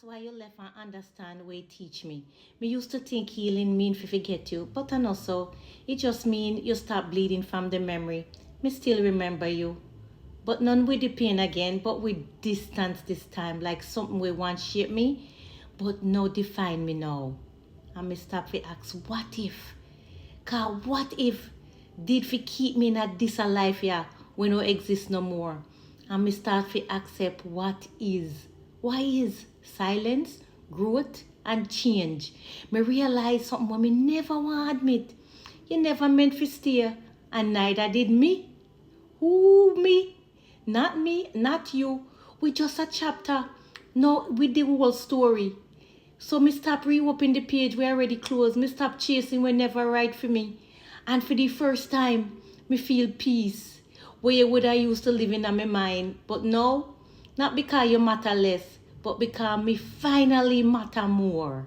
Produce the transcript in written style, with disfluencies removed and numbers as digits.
ask why you left and understand where it teach me. Me used to think healing mean to forget you, but I know so. It just mean you stop bleeding from the memory. Me still remember you. But none with the pain again, but with distance this time, like something we once shaped me, but now define me now. And me stop to ask, what if? Cause what if did fi keep me in a this life yeah when no exist no more? And me start to accept what is. Why is silence, growth, and change? Me realize something what me never want admit. You never meant to stay, and neither did me. Who me? Not me, not you. We just a chapter. No, with the whole story. So me stop reopening the page we already closed. Me stop chasing what never right for me. And for the first time, me feel peace. Where you would I used to live in my mind. But now, not because you matter less, but because me finally matter more.